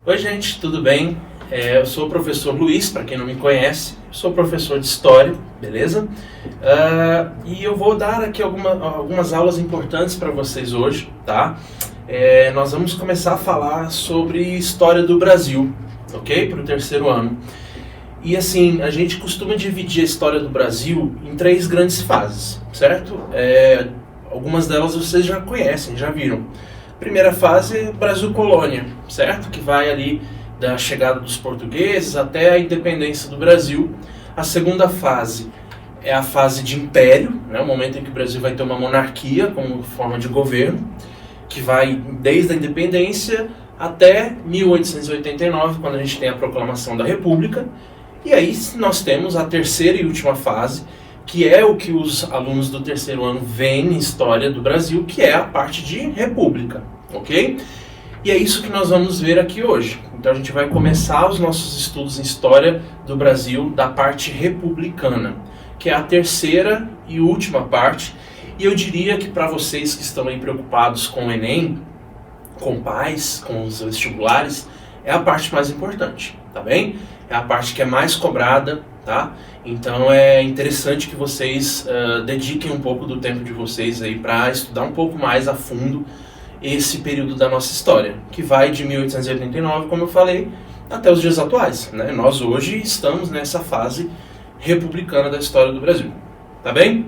Oi gente, tudo bem? Eu sou o professor Luiz, para quem não me conhece, sou professor de História, beleza? E eu vou dar aqui algumas aulas importantes para vocês hoje, tá? Nós vamos começar a falar sobre História do Brasil, ok? Para o terceiro ano. E assim, a gente costuma dividir a História do Brasil em 3 grandes fases, certo? Algumas delas vocês já conhecem, já viram. Primeira fase, Brasil Colônia, certo? Que vai ali da chegada dos portugueses até a independência do Brasil. A segunda fase é a fase de império, né? O momento em que o Brasil vai ter uma monarquia como forma de governo, que vai desde a independência até 1889, quando a gente tem a proclamação da República. E aí nós temos a terceira e última fase, que é o que os alunos do terceiro ano veem em História do Brasil, que é a parte de República, ok? E é isso que nós vamos ver aqui hoje. Então a gente vai começar os nossos estudos em História do Brasil da parte republicana, que é a terceira e última parte. E eu diria que para vocês que estão aí preocupados com o Enem, com pais, com os vestibulares, é a parte mais importante, tá bem? É a parte que é mais cobrada, tá? Então é interessante que vocês dediquem um pouco do tempo de vocês aí para estudar um pouco mais a fundo esse período da nossa história, que vai de 1889, como eu falei, até os dias atuais, né? Nós hoje estamos nessa fase republicana da história do Brasil, tá bem?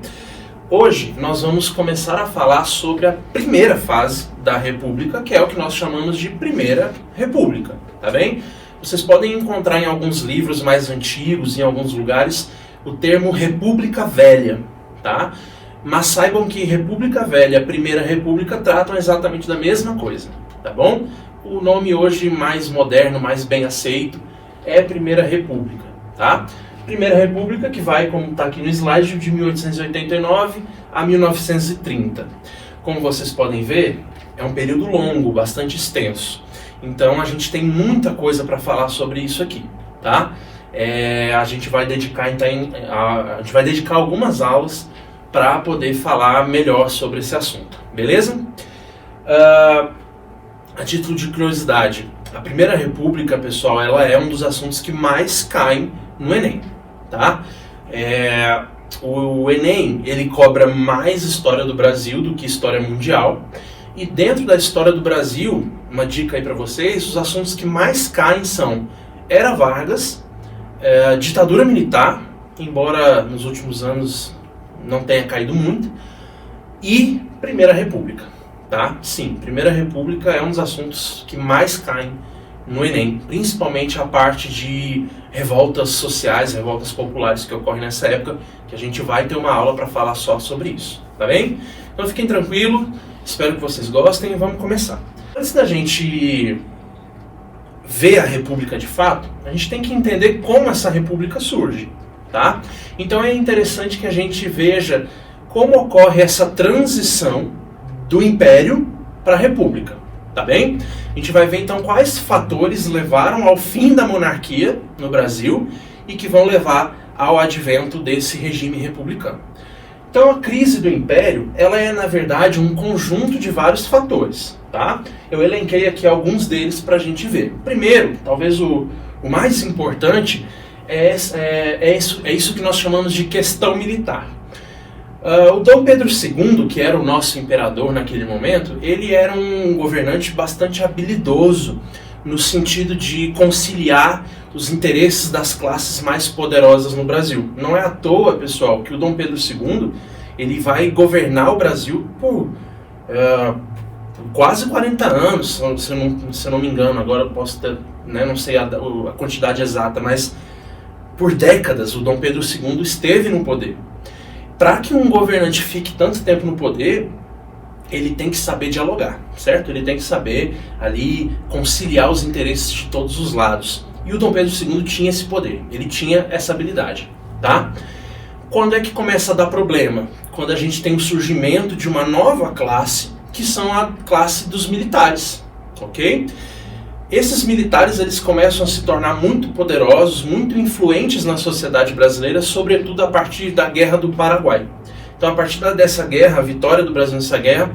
Hoje nós vamos começar a falar sobre a primeira fase da República, que é o que nós chamamos de Primeira República, tá bem? Vocês podem encontrar em alguns livros mais antigos, em alguns lugares, o termo República Velha, tá? Mas saibam que República Velha e a Primeira República tratam exatamente da mesma coisa, tá bom? O nome hoje mais moderno, mais bem aceito, é Primeira República, tá? Primeira República que vai, como está aqui no slide, de 1889 a 1930. Como vocês podem ver, é um período longo, bastante extenso. Então a gente tem muita coisa para falar sobre isso aqui, tá? A gente vai dedicar algumas aulas para poder falar melhor sobre esse assunto, beleza? A título de curiosidade, a Primeira República, pessoal, ela é um dos assuntos que mais caem no Enem, tá? O Enem, ele cobra mais história do Brasil do que história mundial. E dentro da história do Brasil, uma dica aí para vocês, os assuntos que mais caem são Era Vargas, ditadura militar, embora nos últimos anos não tenha caído muito, e Primeira República, tá? Sim, Primeira República é um dos assuntos que mais caem no Enem, principalmente a parte de revoltas sociais, revoltas populares que ocorrem nessa época, que a gente vai ter uma aula para falar só sobre isso, tá bem? Então fiquem tranquilos, espero que vocês gostem e vamos começar. Antes da gente ver a República de fato, a gente tem que entender como essa República surge, tá? Então é interessante que a gente veja como ocorre essa transição do Império para a República, tá bem? A gente vai ver então quais fatores levaram ao fim da monarquia no Brasil e que vão levar ao advento desse regime republicano. Então a crise do Império, ela é na verdade um conjunto de vários fatores, tá? Eu elenquei aqui alguns deles para a gente ver. Primeiro, talvez o mais importante é isso que nós chamamos de questão militar. O Dom Pedro II, que era o nosso imperador naquele momento, ele era um governante bastante habilidoso no sentido de conciliar os interesses das classes mais poderosas no Brasil. Não é à toa, pessoal, que o Dom Pedro II ele vai governar o Brasil por quase 40 anos, se eu não me engano, agora eu posso ter, né, não sei a quantidade exata, mas por décadas o Dom Pedro II esteve no poder. Para que um governante fique tanto tempo no poder, ele tem que saber dialogar, certo? Ele tem que saber ali conciliar os interesses de todos os lados. E o Dom Pedro II tinha esse poder, ele tinha essa habilidade, tá? Quando é que começa a dar problema? Quando a gente tem o surgimento de uma nova classe, que são a classe dos militares, ok? Esses militares eles começam a se tornar muito poderosos, muito influentes na sociedade brasileira, sobretudo a partir da Guerra do Paraguai. Então, a partir dessa guerra, a vitória do Brasil nessa guerra,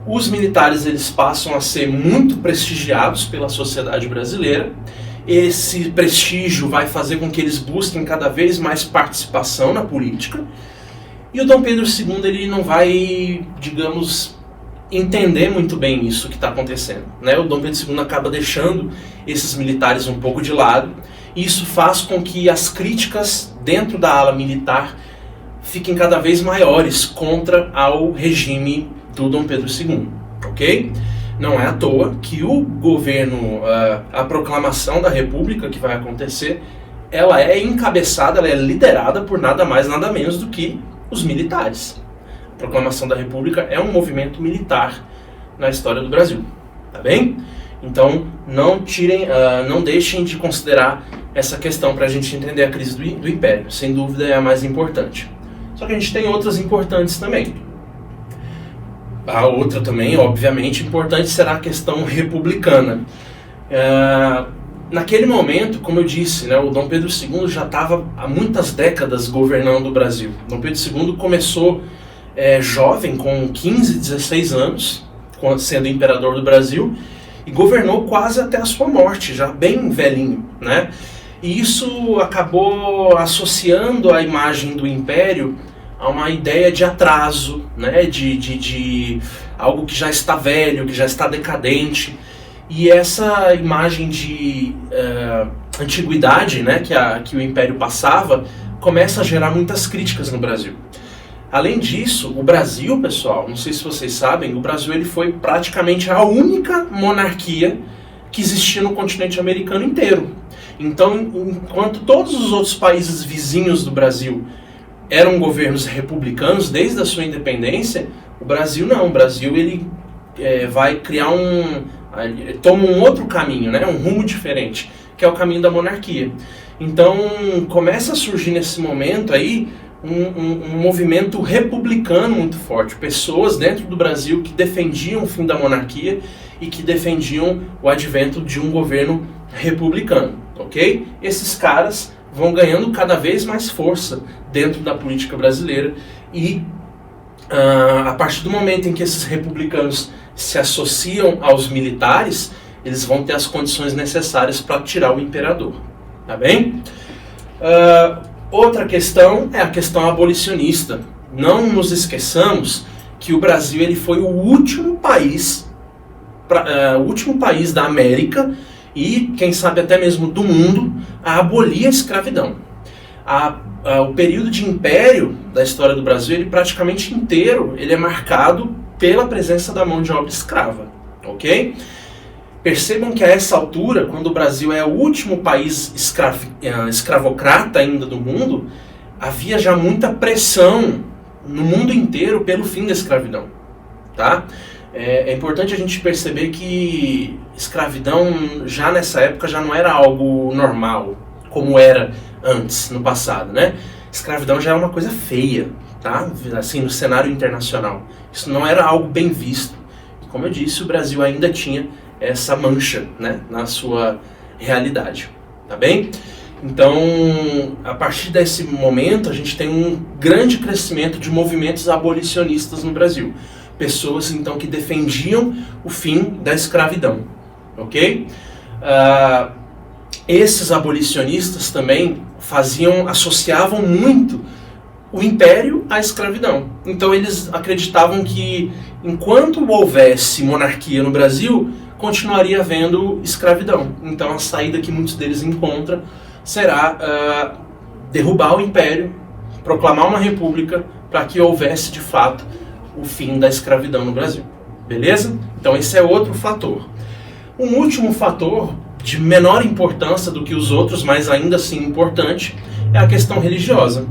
os militares eles passam a ser muito prestigiados pela sociedade brasileira. Esse prestígio vai fazer com que eles busquem cada vez mais participação na política. E o Dom Pedro II ele não vai, digamos, entender muito bem isso que está acontecendo, né? O Dom Pedro II acaba deixando esses militares um pouco de lado, e isso faz com que as críticas dentro da ala militar fiquem cada vez maiores contra ao regime do Dom Pedro II, ok? Não é à toa que o governo, a proclamação da República que vai acontecer, ela é encabeçada, ela é liderada por nada mais, nada menos do que os militares. A proclamação da República é um movimento militar na história do Brasil, tá bem? Então não deixem de considerar essa questão para a gente entender a crise do Império. Sem dúvida é a mais importante. Só que a gente tem outras importantes também. A outra também, obviamente, importante será a questão republicana. Naquele momento, como eu disse, né, o Dom Pedro II já estava há muitas décadas governando o Brasil. Dom Pedro II começou jovem, com 15, 16 anos, sendo imperador do Brasil, e governou quase até a sua morte, já bem velhinho, né? E isso acabou associando a imagem do Império a uma ideia de atraso, né? de algo que já está velho, que já está decadente. E essa imagem de antiguidade, né, que o Império passava, começa a gerar muitas críticas no Brasil. Além disso, o Brasil, pessoal, não sei se vocês sabem, o Brasil ele foi praticamente a única monarquia que existia no continente americano inteiro. Então, enquanto todos os outros países vizinhos do Brasil eram governos republicanos desde a sua independência, o Brasil não. O Brasil ele vai criar toma um outro caminho, né, um rumo diferente, que é o caminho da monarquia. Então, começa a surgir nesse momento aí um movimento republicano muito forte, pessoas dentro do Brasil que defendiam o fim da monarquia e que defendiam o advento de um governo republicano, ok? Esses caras vão ganhando cada vez mais força dentro da política brasileira e a partir do momento em que esses republicanos se associam aos militares, eles vão ter as condições necessárias para tirar o imperador, tá bem? Outra questão é a questão abolicionista. Não nos esqueçamos que o Brasil ele foi o último país da América e, quem sabe, até mesmo do mundo, a abolir a escravidão. O período de império da história do Brasil, ele praticamente inteiro, ele é marcado pela presença da mão de obra escrava, ok? Percebam que a essa altura, quando o Brasil é o último país escravocrata ainda do mundo, havia já muita pressão no mundo inteiro pelo fim da escravidão, tá? É importante a gente perceber que escravidão já nessa época já não era algo normal, como era antes, no passado, né? Escravidão já é uma coisa feia, tá? Assim, no cenário internacional. Isso não era algo bem visto. E, como eu disse, o Brasil ainda tinha essa mancha, né, na sua realidade, tá bem? Então, a partir desse momento, a gente tem um grande crescimento de movimentos abolicionistas no Brasil. Pessoas, então, que defendiam o fim da escravidão, ok? Esses abolicionistas também associavam muito o império à escravidão. Então, eles acreditavam que, enquanto houvesse monarquia no Brasil, continuaria havendo escravidão. Então a saída que muitos deles encontram será derrubar o império, proclamar uma república para que houvesse de fato o fim da escravidão no Brasil. Beleza? Então esse é outro fator. Um último fator de menor importância do que os outros, mas ainda assim importante, é a questão religiosa.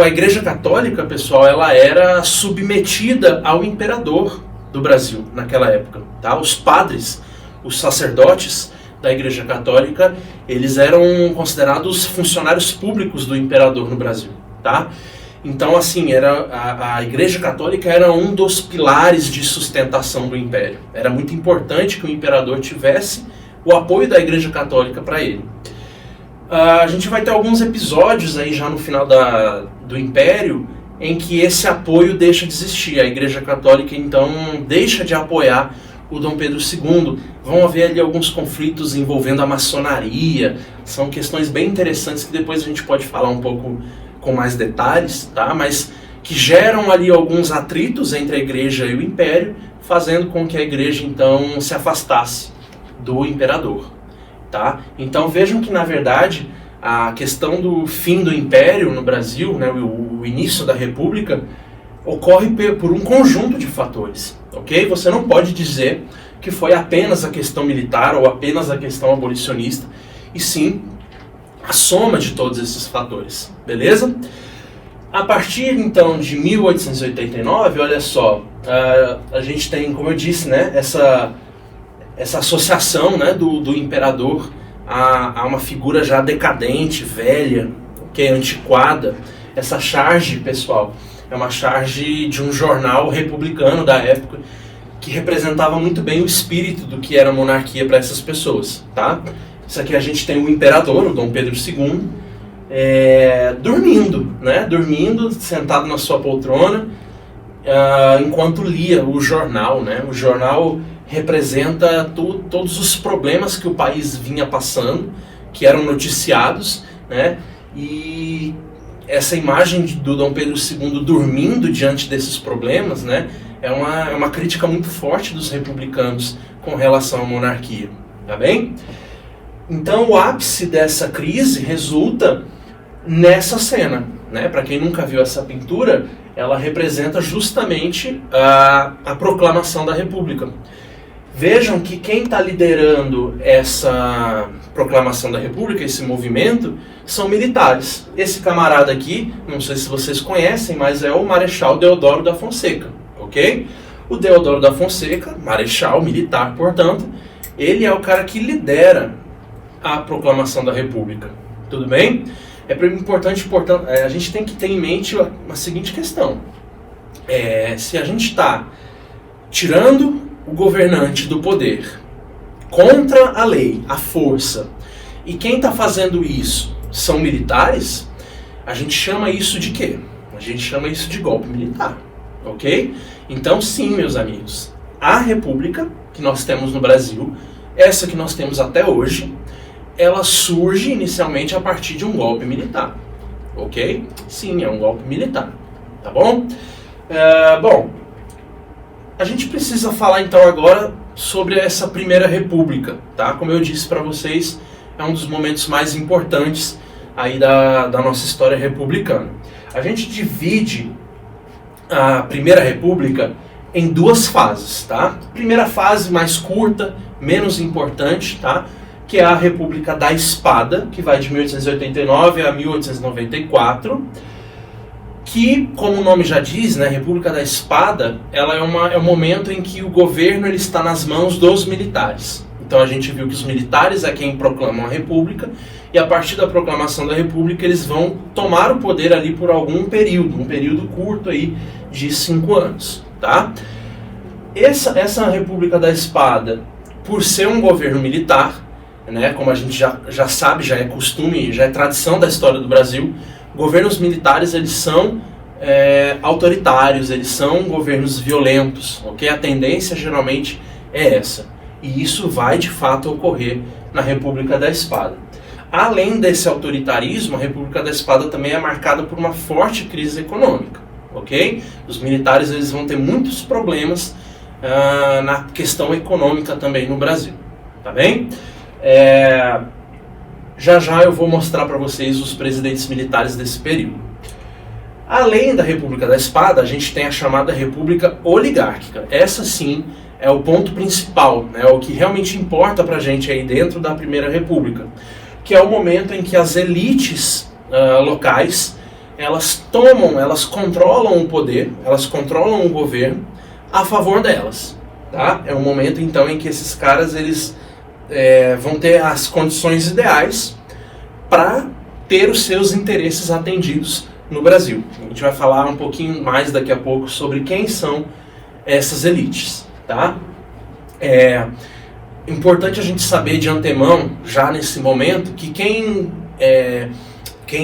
A Igreja Católica, pessoal, ela era submetida ao imperador do Brasil naquela época, tá? Os padres, os sacerdotes da Igreja Católica, eles eram considerados funcionários públicos do imperador no Brasil, tá? Então, assim, a Igreja Católica era um dos pilares de sustentação do Império. Era muito importante que o imperador tivesse o apoio da Igreja Católica para ele. A gente vai ter alguns episódios aí já no final do Império em que esse apoio deixa de existir. A Igreja Católica, então, deixa de apoiar o Dom Pedro II. Vão haver ali alguns conflitos envolvendo a maçonaria. São questões bem interessantes que depois a gente pode falar um pouco com mais detalhes, tá? Mas que geram ali alguns atritos entre a Igreja e o Império, fazendo com que a Igreja, então, se afastasse do Imperador, tá? Então vejam que, na verdade, a questão do fim do Império no Brasil, né, o início da República, ocorre por um conjunto de fatores, ok? Você não pode dizer que foi apenas a questão militar ou apenas a questão abolicionista, e sim a soma de todos esses fatores, beleza? A partir, então, de 1889, olha só, a gente tem, como eu disse, né, essa associação, né, do imperador a uma figura já decadente, velha, okay, antiquada. Essa charge, pessoal, é uma charge de um jornal republicano da época que representava muito bem o espírito do que era a monarquia para essas pessoas, tá? Isso aqui a gente tem o imperador, o Dom Pedro II, dormindo, né? Dormindo, sentado na sua poltrona, enquanto lia o jornal, né? O jornal representa todos os problemas que o país vinha passando, que eram noticiados, né? E essa imagem do Dom Pedro II dormindo diante desses problemas, né? É uma crítica muito forte dos republicanos com relação à monarquia, tá bem? Então o ápice dessa crise resulta nessa cena, né? Para quem nunca viu essa pintura, ela representa justamente a proclamação da República. Vejam que quem está liderando essa proclamação da República, esse movimento, são militares. Esse camarada aqui, não sei se vocês conhecem, mas é o Marechal Deodoro da Fonseca, ok? O Deodoro da Fonseca, marechal militar, portanto, ele é o cara que lidera a proclamação da República, tudo bem? É importante, portanto, a gente tem que ter em mente uma seguinte questão. Se a gente está tirando o governante do poder contra a lei, a força, e quem está fazendo isso são militares, a gente chama isso de quê? A gente chama isso de golpe militar, ok? Então sim, meus amigos, a República que nós temos no Brasil, essa que nós temos até hoje, ela surge inicialmente a partir de um golpe militar, ok? Sim, é um golpe militar, tá bom? Bom, a gente precisa falar então agora sobre essa Primeira República, tá? Como eu disse para vocês, é um dos momentos mais importantes aí da nossa história republicana. A gente divide a Primeira República em duas fases, tá? Primeira fase mais curta, menos importante, tá? Que é a República da Espada, que vai de 1889 a 1894, que, como o nome já diz, né, República da Espada, ela é um momento em que o governo ele está nas mãos dos militares. Então a gente viu que os militares é quem proclamam a República, e a partir da proclamação da República eles vão tomar o poder ali por algum período, um período curto aí de 5 anos, tá? Essa República da Espada, por ser um governo militar, né, como a gente já sabe, já é costume, já é tradição da história do Brasil, governos militares eles são autoritários, eles são governos violentos, ok? A tendência geralmente é essa. E isso vai de fato ocorrer na República da Espada. Além desse autoritarismo, a República da Espada também é marcada por uma forte crise econômica, ok? Os militares eles vão ter muitos problemas na questão econômica também no Brasil, tá bem? Já eu vou mostrar para vocês os presidentes militares desse período. Além da República da Espada, a gente tem a chamada República Oligárquica. Essa sim é o ponto principal, né, o que realmente importa para a gente aí dentro da Primeira República, que é o momento em que as elites locais, elas controlam o poder, elas controlam o governo a favor delas, tá? É um momento então em que esses caras eles vão ter as condições ideais para ter os seus interesses atendidos no Brasil. A gente vai falar um pouquinho mais daqui a pouco sobre quem são essas elites, tá? É importante a gente saber de antemão, já nesse momento, que quem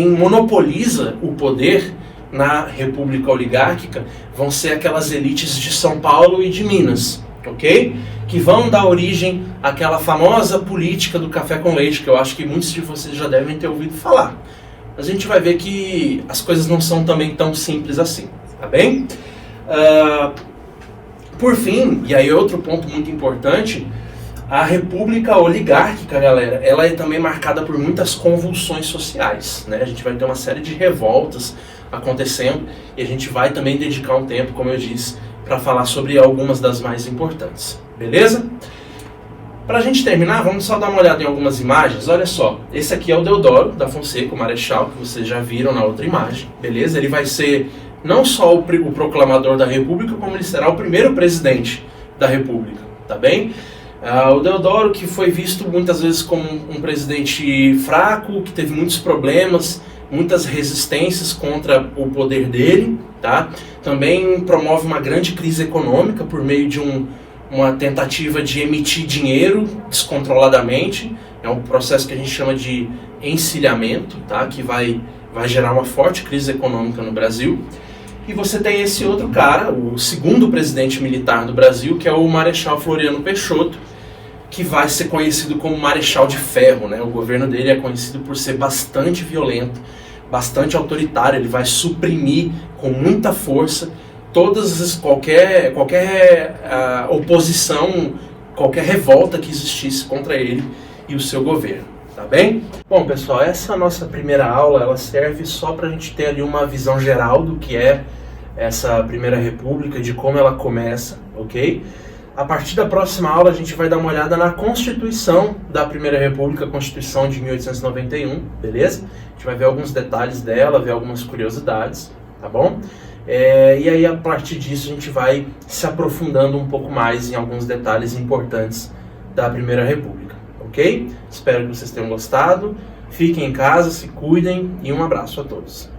monopoliza o poder na República Oligárquica vão ser aquelas elites de São Paulo e de Minas, ok? Que vão dar origem àquela famosa política do café com leite, que eu acho que muitos de vocês já devem ter ouvido falar. Mas a gente vai ver que as coisas não são também tão simples assim, tá bem? Por fim, e aí outro ponto muito importante, a República Oligárquica, galera, ela é também marcada por muitas convulsões sociais, né? A gente vai ter uma série de revoltas acontecendo e a gente vai também dedicar um tempo, como eu disse, para falar sobre algumas das mais importantes, beleza? Para a gente terminar, vamos só dar uma olhada em algumas imagens. Olha só, esse aqui é o Deodoro da Fonseca, o Marechal, que vocês já viram na outra imagem, beleza? Ele vai ser não só o proclamador da República, como ele será o primeiro presidente da República, tá bem? O Deodoro, que foi visto muitas vezes como um presidente fraco, que teve muitos problemas, muitas resistências contra o poder dele, tá? Também promove uma grande crise econômica por meio de uma tentativa de emitir dinheiro descontroladamente. É um processo que a gente chama de encilhamento, tá? Que vai gerar uma forte crise econômica no Brasil. E você tem esse outro cara, o segundo presidente militar do Brasil, que é o Marechal Floriano Peixoto, que vai ser conhecido como Marechal de Ferro, né? O governo dele é conhecido por ser bastante violento, bastante autoritário. Ele vai suprimir com muita força qualquer oposição, qualquer revolta que existisse contra ele e o seu governo, tá bem? Bom, pessoal, essa é a nossa primeira aula. Ela serve só para a gente ter ali uma visão geral do que é essa Primeira República, de como ela começa, ok? A partir da próxima aula a gente vai dar uma olhada na Constituição da Primeira República, a Constituição de 1891, beleza? A gente vai ver alguns detalhes dela, ver algumas curiosidades, tá bom? E aí a partir disso a gente vai se aprofundando um pouco mais em alguns detalhes importantes da Primeira República, ok? Espero que vocês tenham gostado, fiquem em casa, se cuidem e um abraço a todos.